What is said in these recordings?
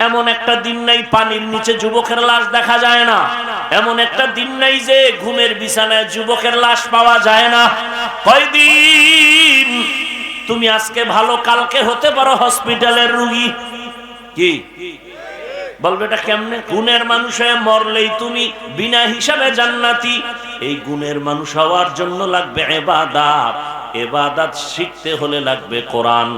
এমন একটা দিন নাই পানির নিচে যুবকের লাশ দেখা যায় না, এমন একটা দিন নাই যে ঘুমের বিছানায় যুবকের লাশ পাওয়া যায় না। কয়দিন তুমি আজকে ভালো, কালকে হতে পারো হসপিটালের রোগী। কি বলবে এটা কেমনে? গুণের মানুষ হয়ে মরলেই তুমি বিনা হিসাবে জান্নাতি। এই গুণের মানুষ হওয়ার জন্য লাগবে ইবাদত, ইবাদত শিখতে হলে লাগবে কোরআন।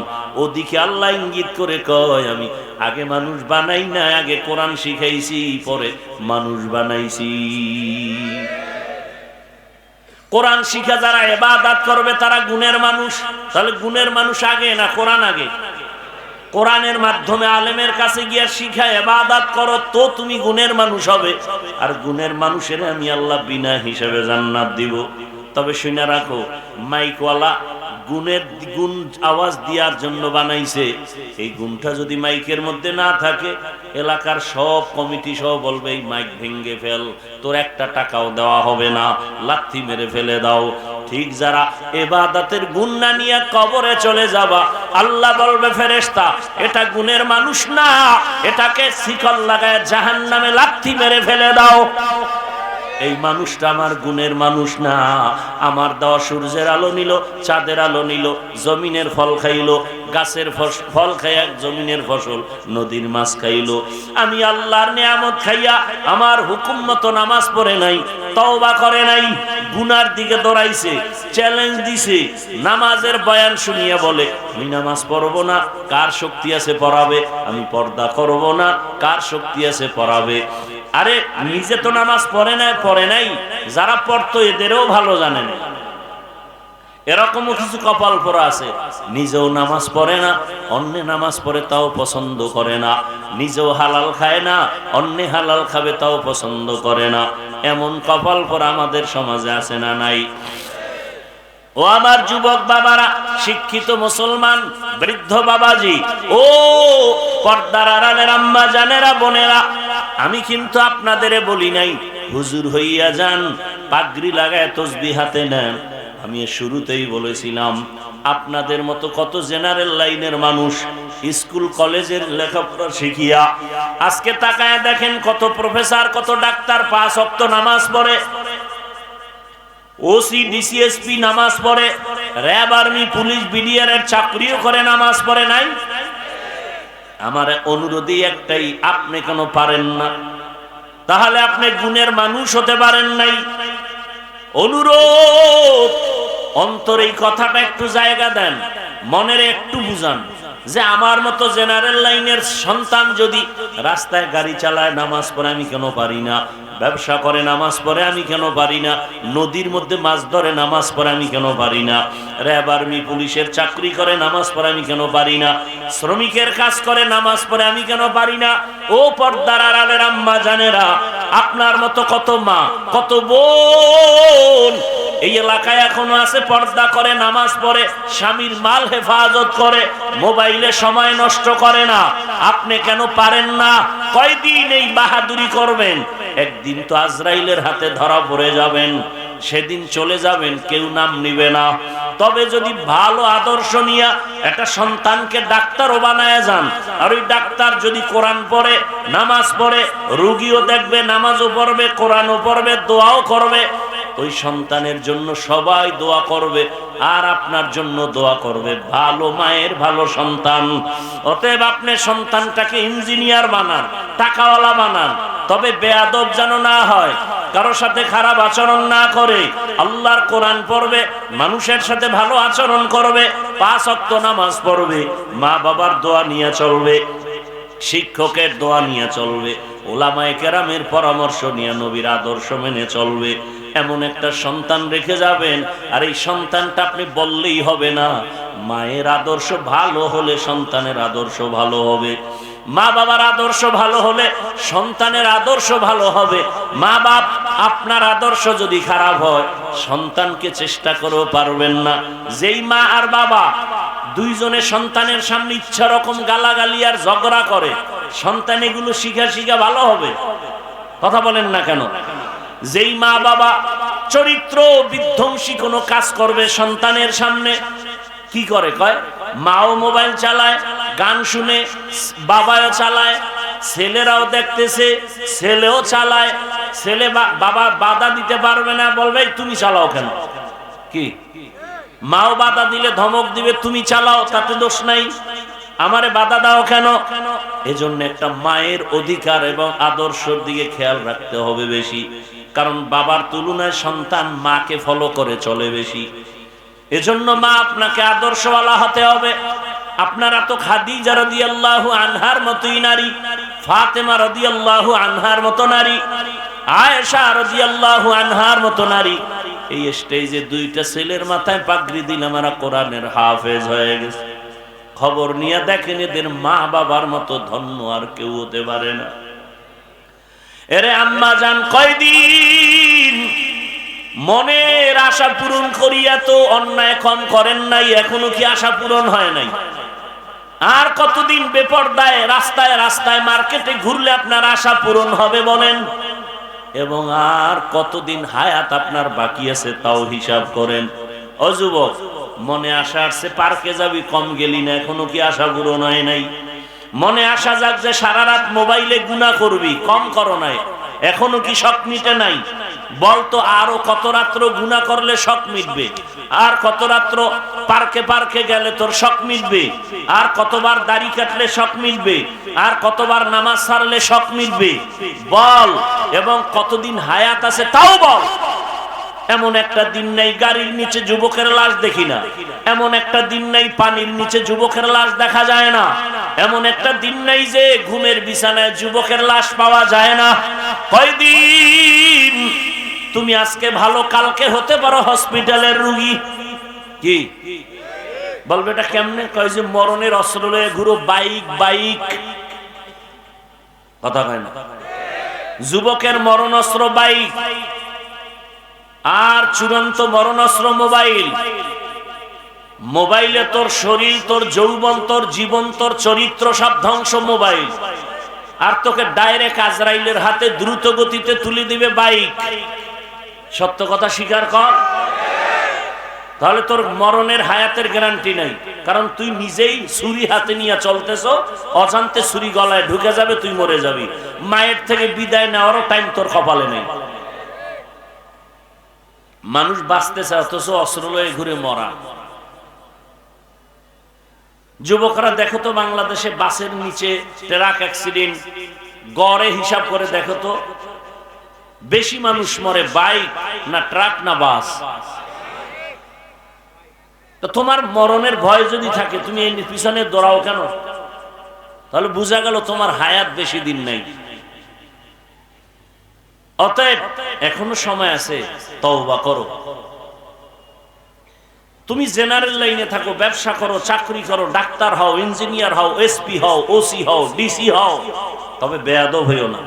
ওদিকে আল্লাহ ইঙ্গিত করে কয়, আমি আগে মানুষ বানাই না, আগে কোরআন শিখাইছি, পরে মানুষ বানাইছি। কোরআন শিখা যারা ইবাদত করবে তারা গুণের মানুষ। তাহলে গুণের মানুষ আগে না কোরআন আগে? কোরআনের মাধ্যমে আলেমের কাছে গিয়া শিখা ইবাদত করো তো তুমি গুণের মানুষ হবে। আর গুণের মানুষের আমি আল্লাহ বিনা হিসাবে জান্নাত দিব। তবে শুনে রাখো, মাইকওয়ালা গুণের গুণ আওয়াজ দেওয়ার জন্য বানাইছে। এই গুণটা যদি মাইকের মধ্যে না থাকে, এলাকার সব কমিটি সহ বলবে এই মাইক ভেঙে ফেল, তোর একটা টাকাও দেওয়া হবে না, লাথি মেরে ফেলে দাও। ঠিক যারা ইবাদতের গুণ না নিয়ে কবরে চলে যাবা, আল্লাহ বলবে ফেরেশতা এটা গুণের মানুষ না, এটাকে শিকল লাগায় জাহান্নামে লাথি মেরে ফেলে দাও। এই মানুষটা আমার গুণের মানুষ না। আমার দেওয়া সূর্যের আলো নিল, চাঁদের আলো নিল, জমিনের ফল খাইলো, গাছের ফল খাইয়া জমিনের ফসল, নদীর মাছ খাইলো। আমি আল্লাহর নিয়ামত খাইয়া আমার হুকুম মতো নামাজ পড়ে নাই, তওবা করে নাই, গুনার দিকে দৌড়াইছে, চ্যালেঞ্জ দিছে। নামাজের বয়ান শুনিয়া বলে আমি নামাজ পড়বো না, কার শক্তি আছে পড়াবে? আমি পর্দা করব না, কার শক্তি আছে পড়াবে? আরে নিজে তো নামাজ পড়ে নাই, যারা পড়তো এদেরও ভালো জানেন। এরকমও কিছু কপাল পরা আছে, নিজেও নামাজ পড়ে না, অন্য নামাজ পড়ে তাও পছন্দ করে না, নিজেও হালাল খায় না, অন্য হালাল খাবে তাও পছন্দ করে না। এমন কপাল পরা আমাদের সমাজে আছে না নাই? ও আমার যুবক বাবারা, শিক্ষিত মুসলমান বৃদ্ধ বাবাজি, ও পর্দার আড়ালের আম্মা জানেরা, বোনেরা, আমি কিন্তু আপনাদের বলি নাই হুজুর হইয়া যান, পাগড়ি লাগায় তসবিহ হাতে নেন। আমি শুরুতেই বলেছিলাম আপনাদের মতো কত জেনারেল লাইনের মানুষ স্কুল কলেজের লেখাপড়া শিখিয়া আজকে তাকায় দেখেন কত প্রফেসর, কত ডাক্তার 5 ওয়াক্ত নামাজ পড়ে, ওসি ডিসিএসপি নামাজ পড়ে, র্যাব আর্মি পুলিশ বিডিআর এর চাকরিও করে, নামাজ পড়ে নাই? আমার অনুরোধই একটাই, আপনি কেন পারেন না? তাহলে আপনি গুণের মানুষ হতে পারেন নাই। অনুরোধ, অন্তরে এই কথাটা একটু জায়গা দেন, মনের একটু বুঝান যে আমার মতো জেনারেল লাইনের সন্তান যদি রাস্তায় গাড়ি চালায় নামাজ পড়ে আমি কেন পারি না? ব্যবসা করে নামাজ পড়ে আমি কেন পারি না? নদীর মধ্যে মাছ ধরে নামাজ পড়ে আমি কেন পারি না? র্যাব আর্মি পুলিশের চাকরি করে নামাজ পড়ে আমি কেন পারি না? শ্রমিকের কাজ করে নামাজ পড়ে আমি কেন পারি না? ও পর্দার আড়ালের আম্মা জানেরা, আপনার মতো কত মা, কত বোন এই এলাকায় এখনো আছে, পর্দা করে নামাজ পড়ে, স্বামীর মাল হেফাজত করে, মোবাইলে সময় নষ্ট করে না। আপনি কেন পারেন না? কয়দিন এই বাহাদুরি করবেন? একদিন তো আজরাইলের হাতে ধরা পড়ে যাবেন, সেদিন চলে যাবেন, কেউ নাম নিবে না। তবে যদি ভালো আদর্শ নিয়ে একটা সন্তানকে ডাক্তারও বানায় যান, আর ওই ডাক্তার যদি কোরআন পড়ে, নামাজ পড়ে, রোগীও দেখবে, নামাজও পড়বে, কোরআনও পড়বে, দোয়াও করবে, ওই সন্তানের জন্য সবাই দোয়া করবে, আর আপনার জন্য দোয়া করবে। ভালো মায়ের ভালো সন্তান। অতএব আপনি সন্তানটাকে ইঞ্জিনিয়ার বানান, টাকাওয়ালা বানান, তবে বেয়াদব যেন না হয়, কারোর সাথে খারাপ আচরণ না করে, আল্লাহর কোরআন পড়বে, মানুষের সাথে ভালো আচরণ করবে, 5 ওয়াক্ত নামাজ পড়বে, মা বাবার দোয়া নিয়ে চলবে, শিক্ষকের দোয়া নিয়ে চলবে, ওলামায়ে কেরামের পরামর্শ নিয়ে নবীর আদর্শ মেনে চলবে। এমন একটা সন্তান রেখে যাবেন। আর এই সন্তানটা আপনি বললেই হবে না, মায়ের আদর্শ ভালো হলে সন্তানের আদর্শ ভালো হবে, মা বাবার আদর্শ ভালো হলে সন্তানের আদর্শ ভালো হবে। মা বাপ আপনার আদর্শ যদি খারাপ হয়, সন্তানকে চেষ্টা করেও পারবেন না। যেই মা আর বাবা দুইজনে সন্তানের সামনে ইচ্ছা রকম গালাগালি আর ঝগড়া করে, সন্তান এগুলো শিখা ভালো হবে? কথা বলেন না কেন? যেই মা বাবা চরিত্র বিধ্বংসী কোনো কাজ করবে সন্তানের সামনে, কি করে? কয় মাও মোবাইল চালায়, গান শুনে, বাবাও চালায়, ছেলেরাও দেখতেছে, ছেলেও চালায়। ছেলে বাবা বাধা দিতে পারবে না, বলবে তুমি চালাও কেন, কি মাও বাধা দিলে ধমক দিবে, তুমি চালাও, তাতে দোষ নাই, আমারে বাধা দাও কেন। এজন্য একটা মায়ের অধিকার এবং আদর্শের দিকে খেয়াল রাখতে হবে বেশি, কারণ বাবার তুলনায় সন্তান মাকে ফলো করে চলে বেশি। এজন্য মা আপনাকে আদর্শওয়ালা হতে হবে। আপনারা তো খাদিজা রাদিয়াল্লাহু আনহার মতোই নারী, ফাতেমা রাদিয়াল্লাহু আনহার মতো নারী, আয়েশা রাদিয়াল্লাহু আনহার মতো নারী। এই স্টেজে দুইটা ছেলের মাথায় পাগড়ি দিলাম, আমরা কোরআনের হাফেজ হয়ে গেছে। খবর নিয়ে দেখেন এদের মা বাবার মতো ধন্য আর কেউ হতে পারে না। এরে আম্মা জান, কয়দিন মনের আশা পূরণ করিয়া তো অন্যায় কম করেন নাই, এখনো কি আশা পূরণ হয় নাই? আর কতদিন বেপরদায় রাস্তায় রাস্তায় মার্কেটে ঘুরলে আপনার আশা পূরণ হবে বলেন? এবং আর কতদিন হায়াত আপনার বাকি আছে তাও হিসাব করেন। ও যুবক, মনে আশা আসছে পার্কে যাবি, কম গেলি না, এখনো কি আশা পূরণ হয় নাই? মনে আশা যাক যে সারা রাত মোবাইলে গুনাহ করবি, কম করো নাই, এখনো কি শখ মিটে নাই? বলতো আরো কত রাত্র গুনাহ করলে শখ মিটবে, আর কত রাত্র পার্কে পার্কে গেলে তোর শখ মিটবে, আর কতবার দাড়ি কাটলে শখ মিটবে, আর কতবার নামাজ ছাড়লে শখ মিটবে, বল। এবং কতদিন হায়াত আছে তাও বল। এমন একটা দিন নাই গাড়ির নিচে যুবকের লাশ দেখি না, এমন একটা দিন নাই পানির নিচে যুবকের লাশ দেখা যায় না, এমন একটা দিন নাই যে ঘুমের বিছানায় যুবকের লাশ পাওয়া যায় না। কয়দিন তুমি আজকে ভালো, কালকে হতে পারো হসপিটালের রোগী। কি বলবে এটা কেমনে? কয় যে মরণের অস্ত্র লয়ে ঘুরো, বাইক বাইক, কথা কয় না। যুবকের মরণ অস্ত্র বাইক, আর চূড়ান্ত মরণাস্ত্র মোবাইল। মোবাইলে তোর শরীর, তোর যৌবন, তোর জীবন, তোর চরিত্র সব ধ্বংস মোবাইল। আর তোকে ডাইরেক্ট আজরাইলের হাতে দ্রুত গতিতে তুলে দিবে বাইক। সত্য কথা স্বীকার কর। তাহলে তোর মরণের হায়াতের গ্যারান্টি নাই, কারণ তুই নিজেই ছুরি হাতে নিয়ে চলতেছ, অজান্তে ছুরি গলায় ঢুকে যাবে, তুই মরে যাবি। মায়ের থেকে বিদায় নেওয়ারও টাইম তোর কপালে নেই। মানুষ বাঁচতেছে অথচ অস্ত্র লয়ে ঘুরে মরা। যুবকরা দেখো তো বাংলাদেশে বাসের নিচে ট্রাক অ্যাক্সিডেন্ট গড়ে হিসাব করে দেখো তো, বেশি মানুষ মরে বাইক না ট্রাক না বাস? তো তোমার মরণের ভয় যদি থাকে তুমি এর পিছনে দৌড়াও কেন? তাহলে বোঝা গেল তোমার হায়াত বেশি দিন নাই। অতএব এখনো সময় আছে, তওবা করো। তুমি জেনারেল লাইনে থাকো, ব্যবসা করো, চাকরি করো, ডাক্তার হও, ইঞ্জিনিয়ার হও, এসপি হও, ওসি হও, ডিসি হও, তবে বেয়াদব হইও না।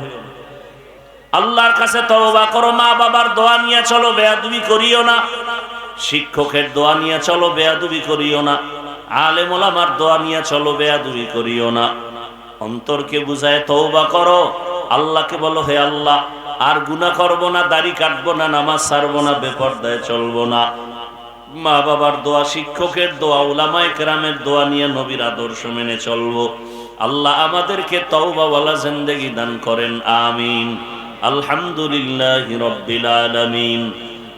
আল্লাহর কাছে তওবা করো। মা বাবার দোয়া নিয়ে চলো, বেয়াদবি করিও না। শিক্ষকের দোয়া নিয়ে চলো, বেয়াদবি করিও না। আলেম ওলামার দোয়া নিয়ে চলো, বেয়াদবি করিও না। অন্তরকে বুঝায় তওবা করো। আল্লাহকে বলো, হে আল্লাহ, আর গুনাহ করব না, দাড়ি কাটবো না, নামাজ ছাড়বো না, বেপরদায় চলবো না। মা বাবার দোয়া, শিক্ষকের দোয়া, উলামায়ে কেরামের দোয়া নিয়ে নবীর আদর্শ মেনে চলবো। আল্লাহ আমাদেরকে তওবাওয়ালা জিন্দেগি দান করেন, আমিন। আলহামদুলিল্লাহি রাব্বিল আলামিন,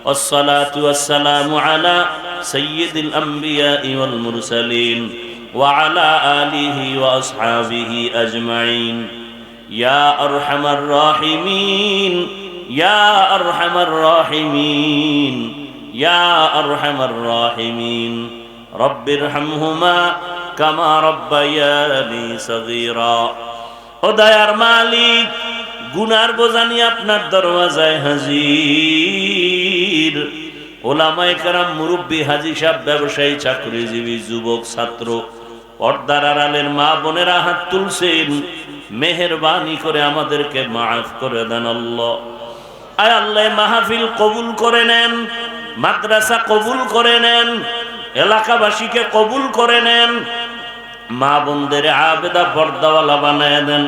ওয়াসসালাতু ওয়াসসালামু আলা সাইয়্যিদিল আমবিয়াই ওয়াল মুরসালিন ওয়া আলা আলিহি ওয়া আসহাবিহি আজমাইন। ইয়া আরহামার রাহিমিন, ইয়া আরহামার রাহিমিন, ইয়া আরহামার রাহিমিন। রব্বিরহামহুমা কামা রাব্বায়ানি সগীরা। ও দয়ার মালিক, গুনার বোঝা নিয়ে আপনার দরওয়াজায় হাজির। ওলামায়ে কেরাম, মুরব্বী, হাজী সাহেব, ব্যবসায়ী, চাকরিজীবী, যুবক, ছাত্র, পর্দার আড়ালের মা বোনেরা হাত তুলছেন। মেহেরবানি করে আমাদেরকে মাফ করে দেন আল্লাহ। আয় আল্লাহ, মাহফিল কবুল করে নেন, মাদ্রাসা কবুল করে নেন, এলাকাবাসীকে কবুল করে নেন। মা বোনদের আবেদা পর্দাওয়ালা বানায় দেন,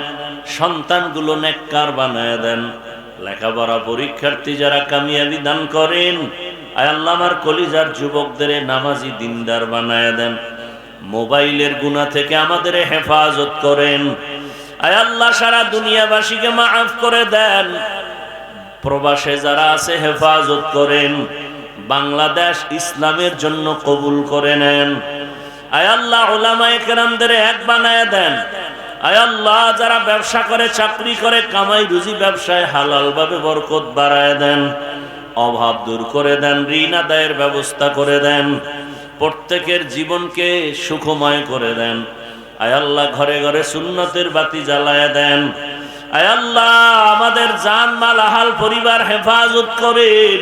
সন্তানগুলো নেককার বানায় দেন। লেখাপড়া পরীক্ষার্থী যারা কামিয়াবি দান করেন। আয় আল্লাহ, আমার কলিজার যুবকদের নামাজি দিনদার বানায় দেন। মোবাইলের গুনাহ থেকে আমাদের হেফাজত করেন। আয় আল্লাহ সারা দুনিয়াবাসীকে মাফ করে দেন, প্রবাসে যারা আছে হেফাজত করেন, বাংলাদেশ ইসলামের জন্য কবুল করে নেন। আয় আল্লাহ উলামায়ে কেরামদের এক বানায় দেন। আয় আল্লাহ যারা ব্যবসা করে, চাকরি করে, কামাই রুজি ব্যবসায় হালাল ভাবে বরকত বাড়ায় দেন, অভাব দূর করে দেন, ঋণ আদায়ের ব্যবস্থা করে দেন, প্রত্যেকের জীবনকে সুখময় করে দেন। আয় আল্লাহ ঘরে ঘরে সুন্নতের বাতি জ্বালায় দেন। আয় আল্লাহ আমাদের জান মাল আহাল পরিবার হেফাজত করেন।